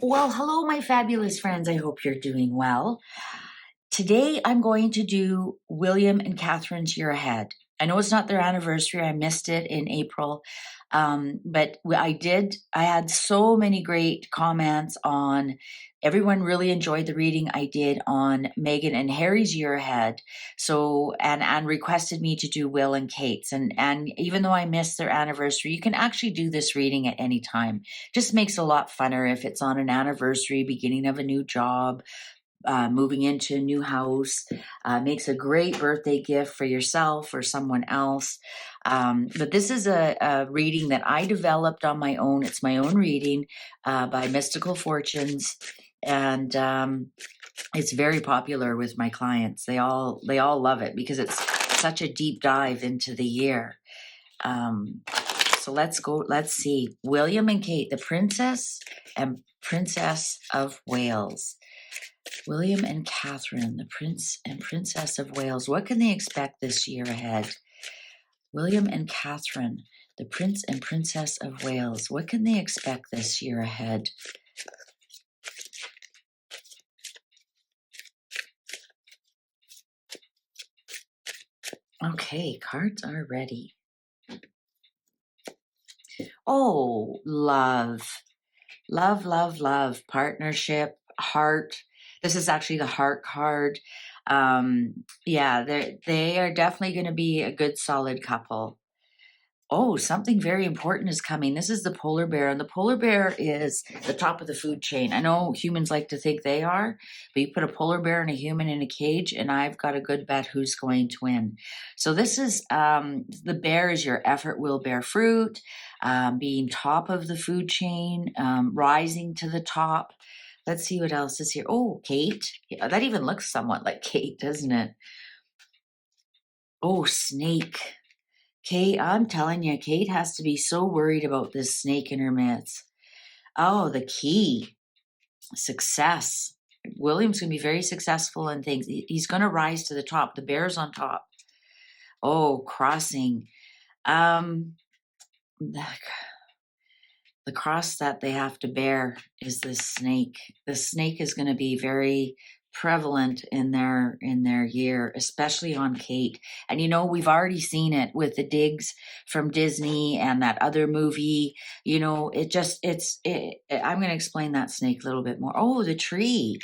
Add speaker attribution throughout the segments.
Speaker 1: Well, hello, my fabulous friends. I hope you're doing well. Today, I'm going to do William and Catherine's year ahead. I know it's not their anniversary. I missed it in April. But I had so many great comments on, everyone really enjoyed the reading I did on Meghan and Harry's year ahead. So, and requested me to do Will and Kate's. And even though I missed their anniversary, you can actually do this reading at any time. Just makes it a lot funner if it's on an anniversary, beginning of a new job, moving into a new house. Makes a great birthday gift for yourself or someone else. But this is a reading that I developed on my own. It's my own reading by Mystical Fortunes, and it's very popular with my clients. They all love it because it's such a deep dive into the year. So let's go. Let's see. William and Kate, the Princess and Princess of Wales. William and Catherine, the Prince and Princess of Wales. What can they expect this year ahead? William and Catherine, the Prince and Princess of Wales. What can they expect this year ahead? Okay, cards are ready. Oh, love. Love, love, love. Partnership, heart. This is actually the heart card. Yeah, they are definitely going to be a good, solid couple. Oh, something very important is coming. This is the polar bear, and the polar bear is the top of the food chain. I know humans like to think they are, but you put a polar bear and a human in a cage, and I've got a good bet who's going to win. So this is the bear is your effort will bear fruit, being top of the food chain, rising to the top. Let's see what else is here. Oh, Kate. Yeah, that even looks somewhat like Kate, doesn't it? Oh, snake. Kate, I'm telling you, Kate has to be so worried about this snake in her midst. Oh, the key. Success. William's going to be very successful in things. He's going to rise to the top. The bear's on top. Oh, crossing. The cross that they have to bear is this snake. The snake is going to be very prevalent in their year, especially on Kate. And you know, we've already seen it with the digs from Disney and that other movie. You know, I'm going to explain that snake a little bit more. Oh, the tree.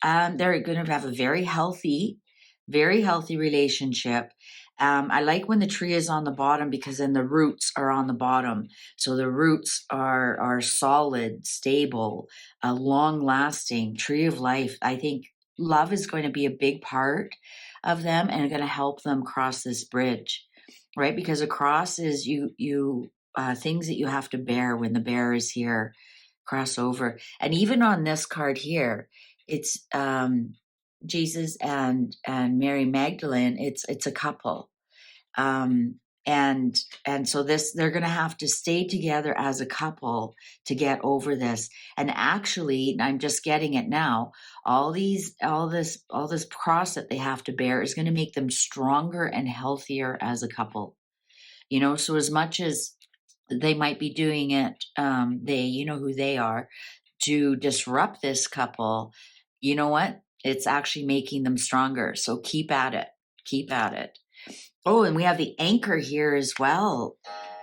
Speaker 1: They're going to have a very healthy relationship. I like when the tree is on the bottom because then the roots are on the bottom. So the roots are solid, stable, long lasting. Tree of life. I think love is going to be a big part of them and going to help them cross this bridge, right? Because a cross is you things that you have to bear when the bear is here, cross over. And even on this card here, it's Jesus and Mary Magdalene. It's a couple, um, and so they're going to have to stay together as a couple to get over this. And actually, I'm just getting it now. All this cross that they have to bear is going to make them stronger and healthier as a couple. You know, so as much as they might be doing it, you know who they are, to disrupt this couple, you know what? It's actually making them stronger. So keep at it. Keep at it. Oh, and we have the anchor here as well.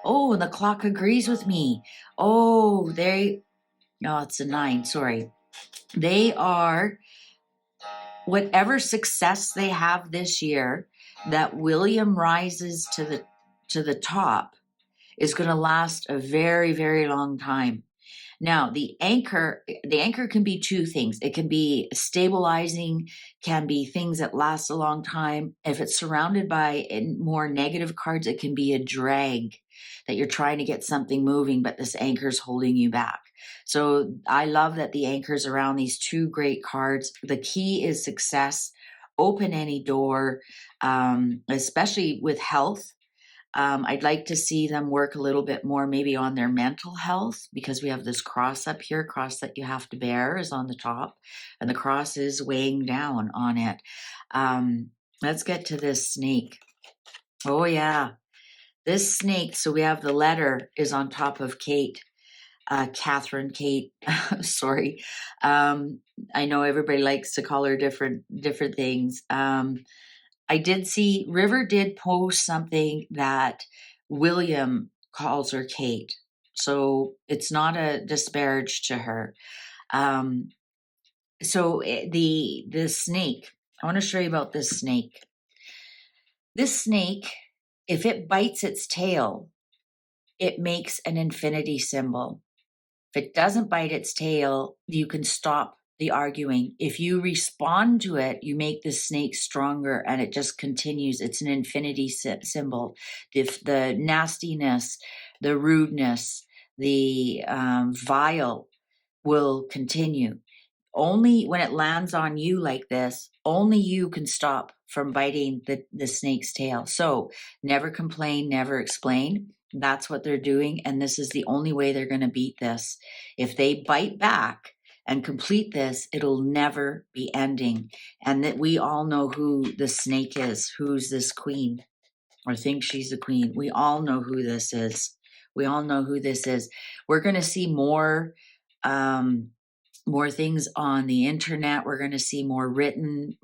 Speaker 1: Oh, and the clock agrees with me. Oh, no, it's a 9. Sorry. They are, whatever success they have this year, that William rises to the top is going to last a very, very long time. Now, the anchor can be two things. It can be stabilizing, can be things that last a long time. If it's surrounded by more negative cards, it can be a drag that you're trying to get something moving, but this anchor is holding you back. So I love that the anchor's around these two great cards. The key is success. Open any door, especially with health. I'd like to see them work a little bit more maybe on their mental health, because we have this cross up here. Cross that you have to bear is on the top, and the cross is weighing down on it. Let's get to this snake. Oh yeah, this snake. So we have the letter is on top of Kate. Catherine, Kate, sorry. I know everybody likes to call her different things. I did see River did post something that William calls her Kate. So it's not a disparage to her. Um, the snake, I want to show you about this snake. This snake, if it bites its tail, it makes an infinity symbol. If it doesn't bite its tail, you can stop the arguing. If you respond to it, you make the snake stronger and it just continues. It's an infinity symbol. If the nastiness, the rudeness, the vile will continue. Only when it lands on you like this, only you can stop from biting the snake's tail. So never complain, never explain. That's what they're doing. And this is the only way they're going to beat this. If they bite back and complete this, it'll never be ending. And that we all know who the snake is, who's this queen, or think she's the queen. We all know who this is. We all know who this is. We're going to see more things on the internet. We're going to see more written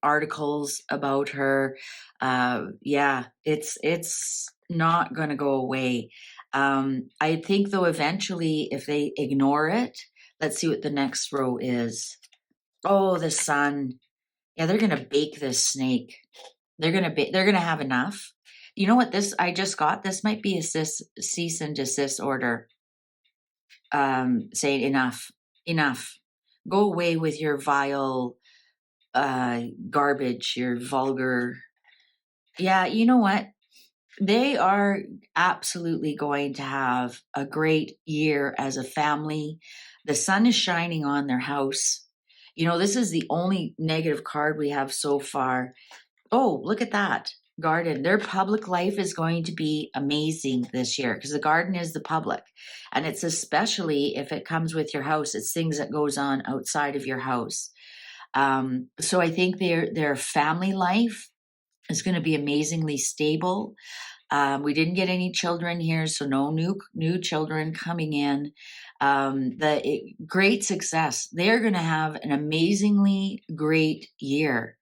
Speaker 1: articles about her. Yeah, it's not going to go away. I think though eventually if they ignore it, let's see what the next row is. Oh, the sun. Yeah, they're going to bake this snake. They're going to have enough. You know what this I just got? This might be a cease and desist order. Saying enough. Go away with your vile garbage, your vulgar. Yeah, you know what? They are absolutely going to have a great year as a family. The sun is shining on their house. You know, this is the only negative card we have so far. Oh, look at that. Garden. Their public life is going to be amazing this year because the garden is the public. And it's especially if it comes with your house, it's things that goes on outside of your house. So I think their family life is going to be amazingly stable. We didn't get any children here, so no new children coming in. Great success. They're going to have an amazingly great year.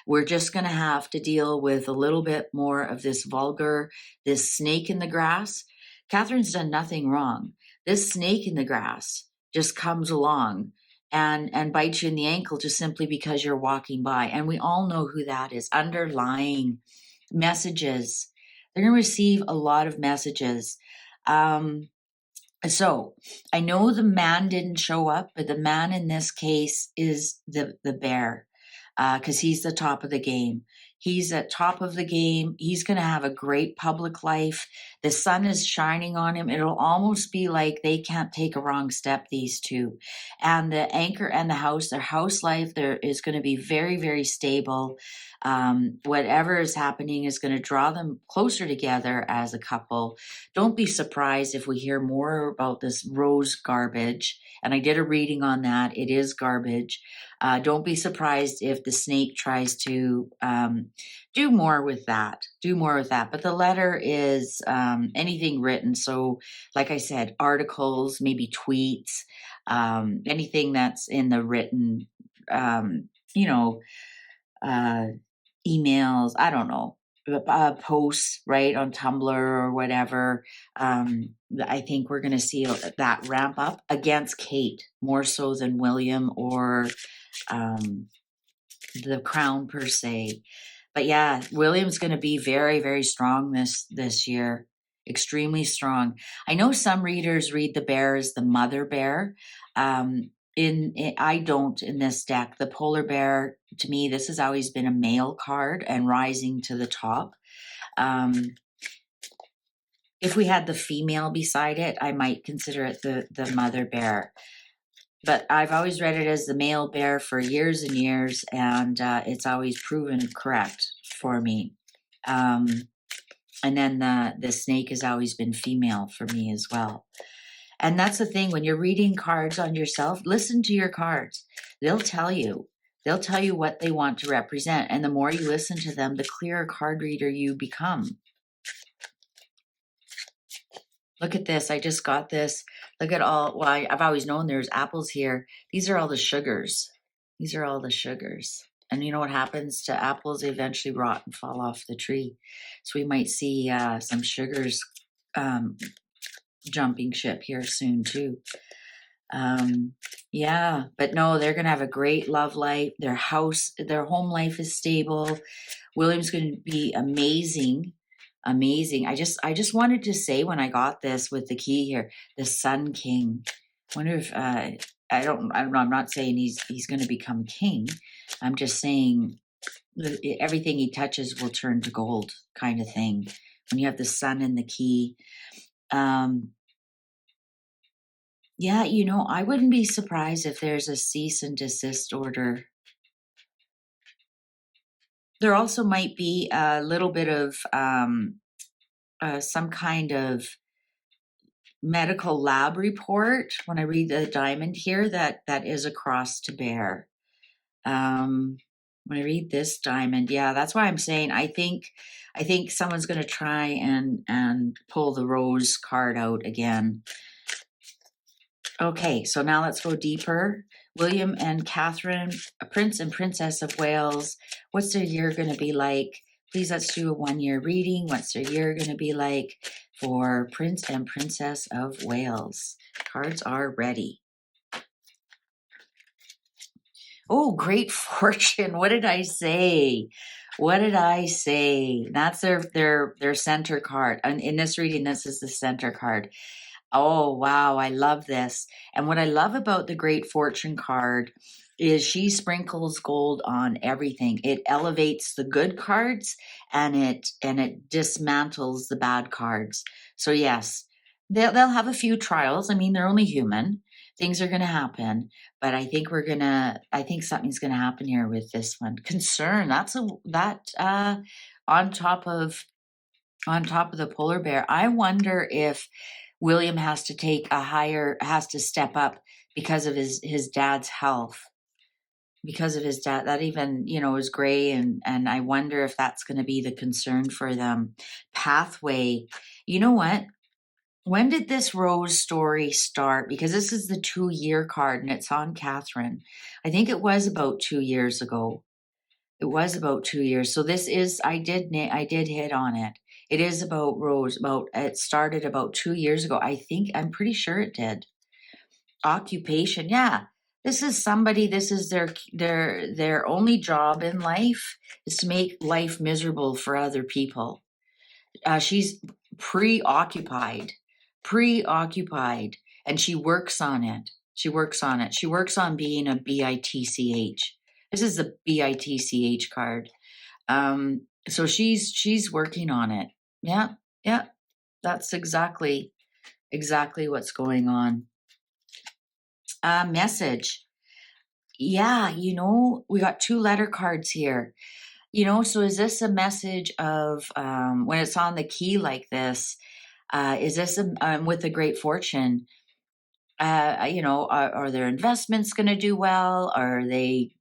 Speaker 1: We're just going to have to deal with a little bit more of this snake in the grass. Catherine's done nothing wrong. This snake in the grass just comes along and bites you in the ankle just simply because you're walking by. And we all know who that is. Underlying messages. They're going to receive a lot of messages. So I know the man didn't show up, but the man in this case is the bear, because he's the top of the game. He's at top of the game. He's going to have a great public life. The sun is shining on him. It'll almost be like they can't take a wrong step, these two. And the anchor and the house, their house life, there is going to be very, very stable. Whatever is happening is going to draw them closer together as a couple. Don't be surprised if we hear more about this rose garbage. And I did a reading on that. It is garbage. Don't be surprised if the snake tries to do more with that. But the letter is anything written. So, like I said, articles, maybe tweets, anything that's in the written, you know, emails, I don't know, posts, right, on Tumblr or whatever. I think we're going to see that ramp up against Kate more so than William or the crown per se. But yeah, William's going to be very, very strong this year. Extremely strong. I know some readers read the bear as the mother bear. I don't in this deck. The polar bear, to me, this has always been a male card and rising to the top. If we had the female beside it, I might consider it the mother bear. But I've always read it as the male bear for years and years, and it's always proven correct for me. And then the snake has always been female for me as well. And that's the thing, when you're reading cards on yourself, listen to your cards. They'll tell you what they want to represent. And the more you listen to them, the clearer card reader you become. Look at this. I just got this. Look at all. Well, I've always known there's apples here. These are all the sugars. These are all the sugars. And you know what happens to apples? They eventually rot and fall off the tree. So we might see some sugars um, jumping ship here soon too. Yeah, but no, they're gonna have a great love life. Their home life is stable. William's going to be amazing, amazing. I just wanted to say when I got this with the key here, the Sun King. Wonder if I'm not saying he's going to become king. I'm just saying everything he touches will turn to gold, kind of thing. When you have the Sun and the key, yeah, I wouldn't be surprised if there's a cease and desist order. There also might be a little bit of some kind of medical lab report when I read the diamond here that is a cross to bear. When I read this diamond, yeah, that's why I'm saying I think someone's going to try and pull the rose card out again. Okay, so now let's go deeper. William and Catherine, a Prince and Princess of Wales. What's their year going to be like? Please, let's do a 1-year reading. What's their year going to be like for Prince and Princess of Wales? Cards are ready. Oh, great fortune. What did I say? What did I say? That's their center card. And in this reading, this is the center card. Oh, wow. I love this. And what I love about the Great Fortune card is she sprinkles gold on everything. It elevates the good cards and it dismantles the bad cards. So yes, they'll have a few trials. I mean, they're only human. Things are going to happen, but I think something's going to happen here with this one. Concern. On top of the polar bear. I wonder if William has to step up because of his dad's health. Because of his dad, that even, is gray. And I wonder if that's going to be the concern for them. Pathway. You know what? When did this rose story start? Because this is the 2-year card and it's on Catherine. I think it was about 2 years ago. It was about 2 years. So this is, I did hit on it. It is about rose. It started about 2 years ago. I'm pretty sure it did. Occupation. Yeah. This is their only job in life is to make life miserable for other people. She's preoccupied, and she works on it. She works on being a BITCH. This is the BITCH card. So she's working on it. Yeah. That's exactly what's going on. Message. Yeah, we got 2 letter cards here. So is this a message of when it's on the key like this? Is this with the Great Fortune? Are their investments going to do well? Are they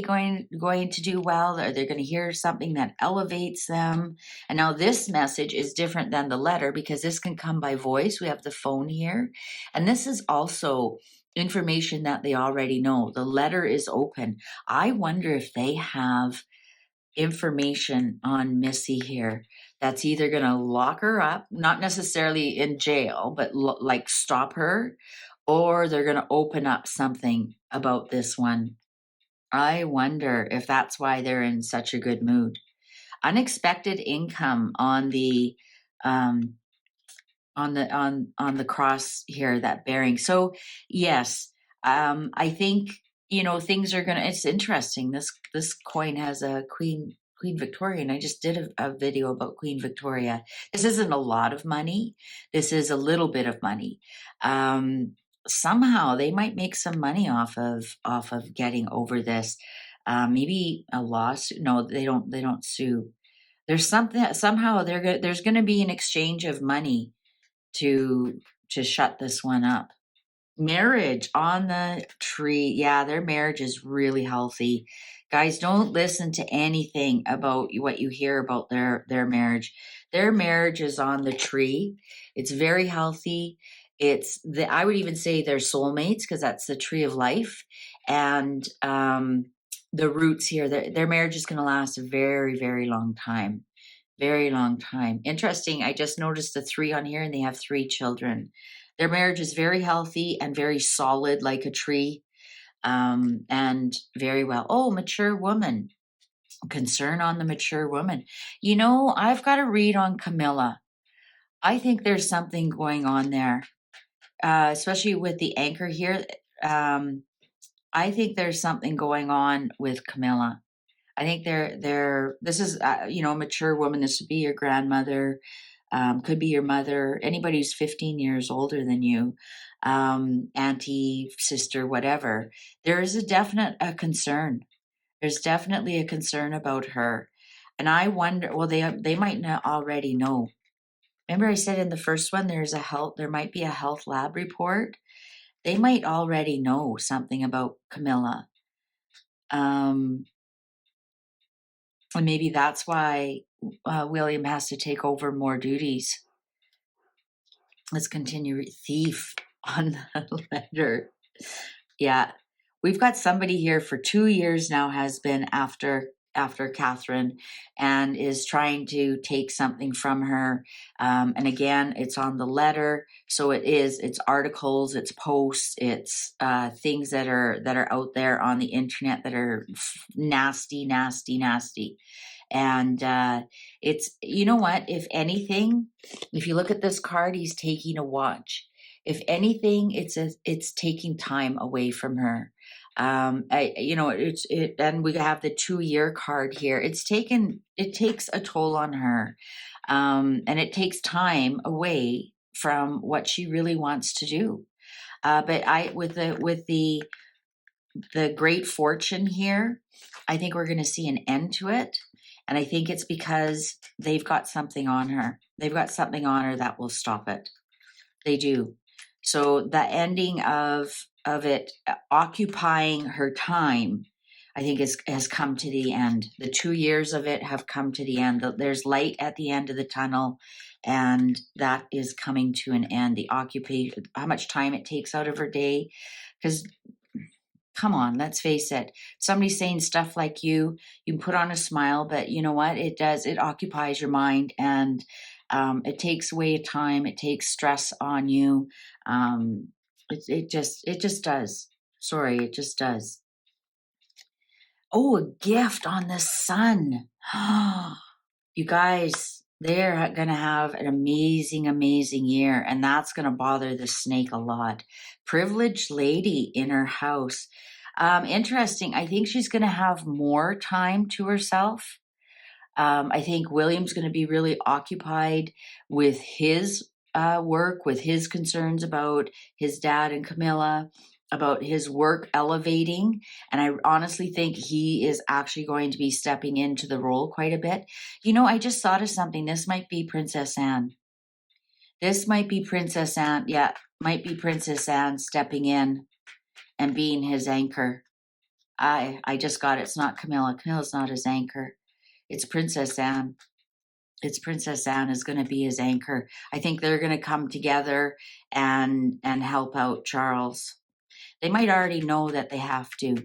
Speaker 1: going to do well? Are they going to hear something that elevates them? And now this message is different than the letter because this can come by voice. We have the phone here, and this is also information that they already know. The letter is open. I wonder if they have information on Missy here that's either going to lock her up, not necessarily in jail, but like stop her, or they're going to open up something about this one. I wonder if that's why they're in such a good mood. Unexpected income on the on the cross here, that bearing. So yes, I think things are gonna. It's interesting. This coin has a Queen Victoria, and I just did a video about Queen Victoria. This isn't a lot of money. This is a little bit of money. Somehow they might make some money off of getting over this. Maybe a lawsuit. No, they don't sue. There's something somehow there's going to be an exchange of money to shut this one up. Marriage on the tree. Yeah, their marriage is really healthy. Guys, don't listen to anything about what you hear about their marriage. Their marriage is on the tree. It's very healthy. I would even say they're soulmates because that's the tree of life. And the roots here, their marriage is going to last a very, very long time. Very long time. Interesting. I just noticed the 3 on here and they have 3 children. Their marriage is very healthy and very solid like a tree. And very well. Oh, mature woman. Concern on the mature woman. I've got a read on Camilla. I think there's something going on there, especially with the anchor here. I think there's something going on with Camilla. I think this is, a mature woman. This would be your grandmother, could be your mother, anybody who's 15 years older than you, auntie, sister, whatever. There is a concern. There's definitely a concern about her. And I wonder, well, they might not already know. Remember I said in the first one, there might be a health lab report. They might already know something about Camilla. And maybe that's why William has to take over more duties. Let's continue. Thief on the letter. Yeah. We've got somebody here for 2 years now, has been after Catherine, and is trying to take something from her. And again, it's on the letter. So it's articles, it's posts, it's things that are out there on the internet that are nasty, nasty, nasty. And it's, you know what, if anything, if you look at this card, he's taking a watch. If anything, it's taking time away from her. And we have the 2-year card here. It takes a toll on her. And it takes time away from what she really wants to do. But with the great fortune here, I think we're going to see an end to it. And I think it's because they've got something on her. They've got something on her that will stop it. They do. So the ending of it occupying her time, I think has come to the end. The 2 years of it have come to the end. There's light at the end of the tunnel, and that is coming to an end. The occupation, how much time it takes out of her day, because come on, let's face it. Somebody saying stuff like you can put on a smile, but you know what? It occupies your mind, and it takes away time. It takes stress on you. It just does. Sorry, it just does. Oh, a gift on the sun. You guys, they're going to have an amazing, amazing year, and that's going to bother the snake a lot. Privileged lady in her house. Interesting. I think she's going to have more time to herself. I think William's going to be really occupied with his work, with his concerns about his dad and Camilla, about his work elevating. And I honestly think he is actually going to be stepping into the role quite a bit. I just thought of something. This might be Princess Anne. This might be Princess Anne. Yeah, might be Princess Anne stepping in and being his anchor. I just got it. It's not Camilla. Camilla's not his anchor. It's Princess Anne. Princess Anne is going to be his anchor. I think they're going to come together and help out Charles. They might already know that they have to,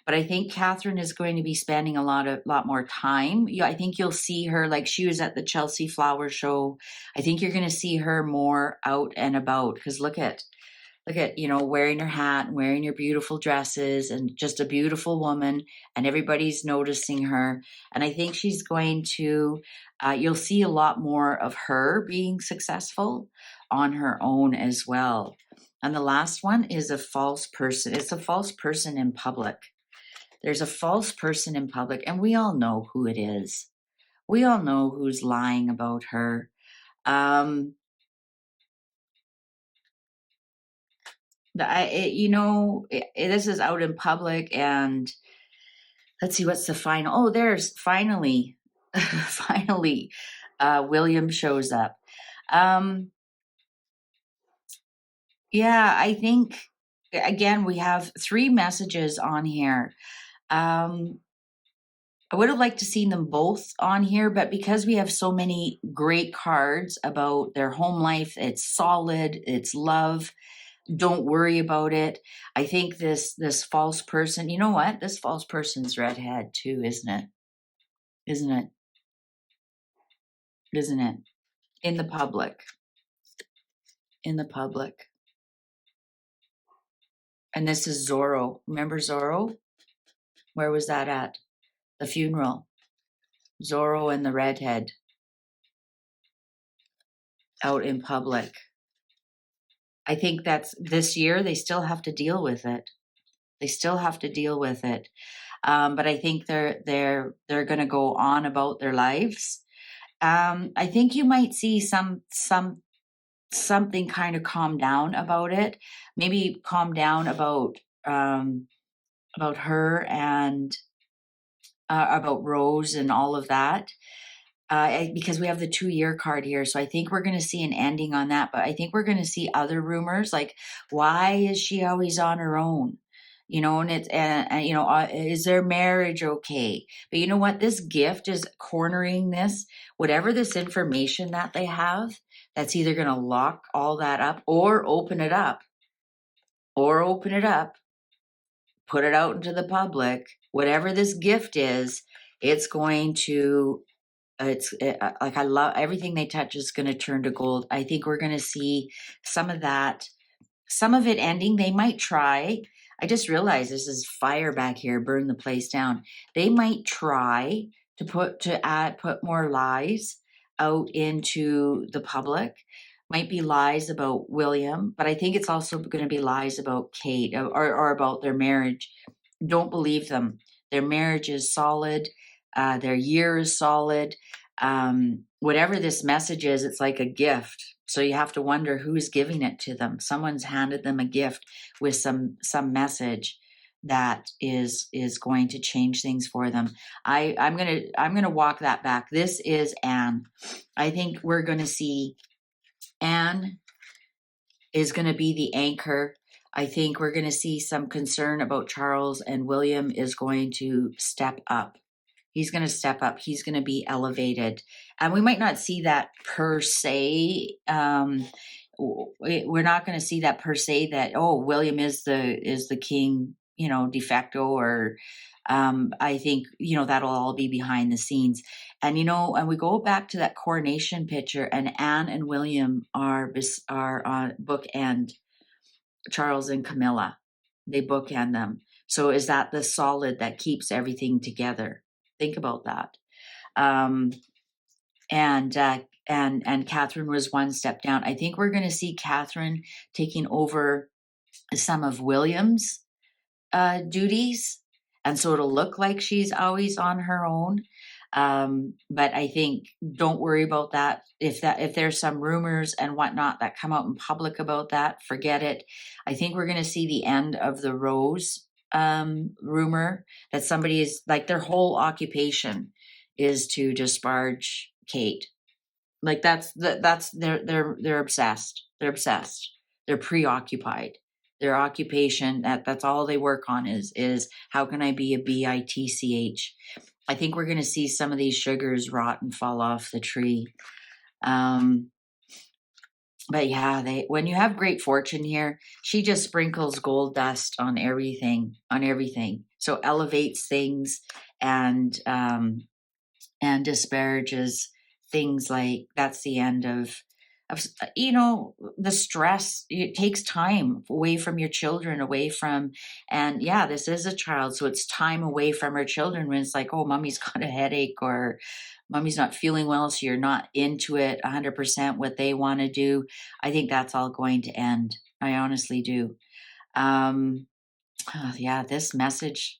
Speaker 1: but I think Catherine is going to be spending a lot more time. I think you'll see her, like she was at the Chelsea Flower Show. I think you're going to see her more out and about, because look at wearing her hat and wearing her beautiful dresses, and just a beautiful woman, and everybody's noticing her. And I think she's going to, you'll see a lot more of her being successful on her own as well. And the last one is a false person. It's a false person in public. There's a false person in public, and we all know who it is. We all know who's lying about her. This is out in public, and let's see, what's the final? Oh, there's finally, finally, William shows up. Yeah, I think, again, we have 3 messages on here. I would have liked to seen them both on here, but because we have so many great cards about their home life, it's solid, it's love, don't worry about it. I think this false person, you know what? This false person's redhead too, isn't it? Isn't it? Isn't it? In the public. In the public. And this is Zorro. Remember Zorro? Where was that at? The funeral. Zorro and the redhead out in public. I think that's this year they still have to deal with it. They still have to deal with it. But I think they're going to go on about their lives. I think you might see something kind of calm down about it. Maybe calm down about her and about Rose and all of that. Because we have the 2-year card here. So I think we're going to see an ending on that. But I think we're going to see other rumors like, why is she always on her own? You know, and it's, and you know, is their marriage okay? But you know what? This gift is cornering this, whatever this information that they have, that's either going to lock all that up or open it up, put it out into the public. Whatever this gift is, it's going to like I love everything they touch is going to turn to gold. I think we're going to see some of that, some of it ending. They might try. I just realized this is fire back here, burn the place down. They might try to put more lies out into the public. Might be lies about William, but I think it's also going to be lies about Kate or about their marriage. Don't believe them. Their marriage is solid. Their year is solid. Whatever this message is, it's like a gift. So you have to wonder who's giving it to them. Someone's handed them a gift with some message that is going to change things for them. I'm gonna walk that back. This is Anne. I think we're gonna see Anne is gonna be the anchor. I think we're gonna see some concern about Charles, and William is going to step up. He's going to step up. He's going to be elevated. And we might not see that per se. We're not going to see that per se that, oh, William is the king, you know, de facto, or I think, you know, that'll all be behind the scenes. And, you know, and we go back to that coronation picture, and Anne and William are on bookend. Charles and Camilla, they bookend them. So is that the solid that keeps everything together? Think about that. And Catherine was one step down. I think we're going to see Catherine taking over some of William's duties, and so it'll look like she's always on her own. But I think don't worry about that. If there's some rumors and whatnot that come out in public about that, forget it. I think we're going to see the end of the Rose rumor that somebody is like their whole occupation is to disparage Kate. Like that's they're obsessed. They're obsessed. They're preoccupied. Their occupation that's all they work on is how can I be a bitch. I think we're going to see some of these sugars rot and fall off the tree. But yeah, when you have great fortune here, she just sprinkles gold dust on everything, So elevates things and disparages things. Like that's the end of you know, the stress. It takes time away from your children, and yeah, this is a child, so it's time away from her children when it's like, oh, mommy's got a headache or mommy's not feeling well, so you're not into it 100% what they want to do. I think that's all going to end. I honestly do. Yeah, this message,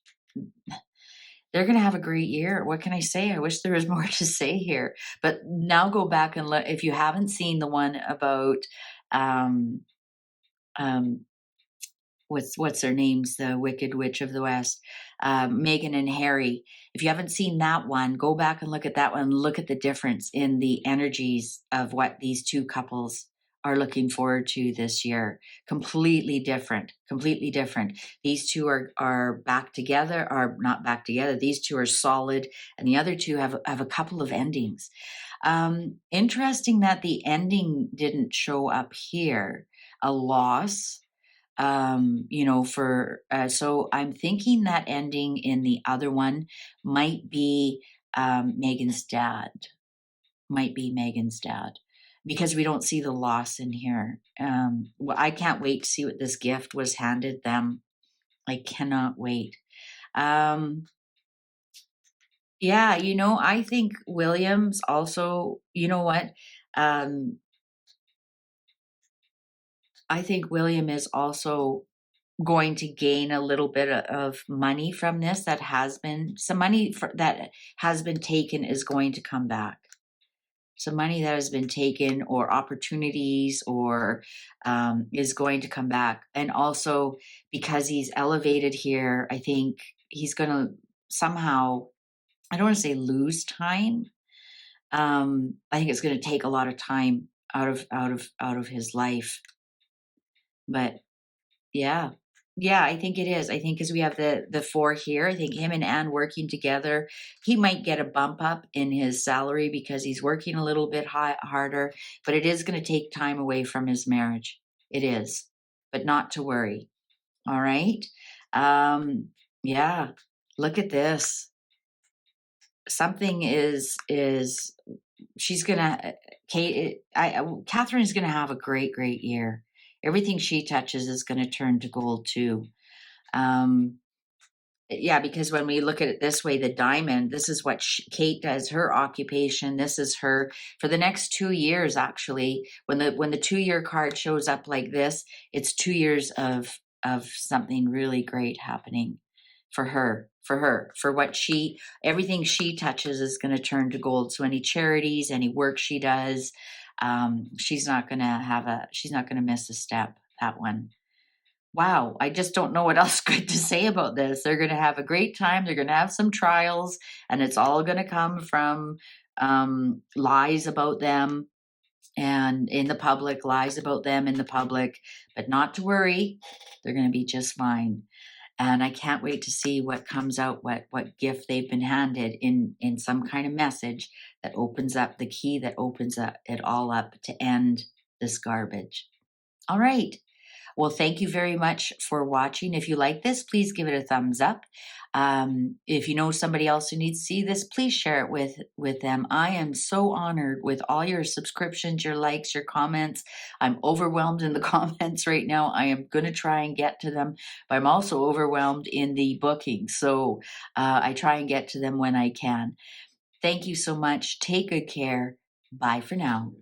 Speaker 1: they're going to have a great year. What can I say? I wish there was more to say here. But now go back and look. If you haven't seen the one about what's their names, the Wicked Witch of the West, Meghan and Harry. If you haven't seen that one, go back and look at that one. Look at the difference in the energies of what these two couples are looking forward to this year. Completely different, completely different. These two are back together, are not back together. These two are solid, and the other two have a couple of endings. Interesting that the ending didn't show up here. A loss, so I'm thinking that ending in the other one might be Megan's dad. Might be Megan's dad, because we don't see the loss in here. Well, I can't wait to see what this gift was handed them. I cannot wait. Yeah, I think William's also, you know what? Um, I think William is also going to gain a little bit of money from this. That has been some money that has been taken is going to come back. Some money that has been taken, or opportunities, or is going to come back. And also, because he's elevated here, I think he's going to somehow, I don't want to say lose time. I think it's going to take a lot of time out of his life. But yeah. Yeah, I think it is. I think because we have the four here, I think him and Anne working together, he might get a bump up in his salary because he's working a little bit harder, but it is going to take time away from his marriage. It is, but not to worry. All right. Yeah. Look at this. Something is she's gonna Catherine's gonna have a great year. Everything she touches is going to turn to gold too. Um, yeah, because when we look at it this way, the diamond, this is what Kate does, her occupation. This is her for the next 2 years. Actually, when the 2-year card shows up like this, it's 2 years of something really great happening for her. For what everything she touches is going to turn to gold. So any charities, any work she does, she's not going to miss a step. That one. Wow, I just don't know what else good to say about this. They're going to have a great time. They're going to have some trials, and it's all going to come from lies about them and in the public, lies about them in the public. But not to worry, they're going to be just fine. And I can't wait to see what comes out, what gift they've been handed in some kind of message that opens up the key, that opens up it all up to end this garbage. All right. Well, thank you very much for watching. If you like this, please give it a thumbs up. If you know somebody else who needs to see this, please share it with them. I am so honored with all your subscriptions, your likes, your comments. I'm overwhelmed in the comments right now. I am going to try and get to them, but I'm also overwhelmed in the bookings. So I try and get to them when I can. Thank you so much. Take good care. Bye for now.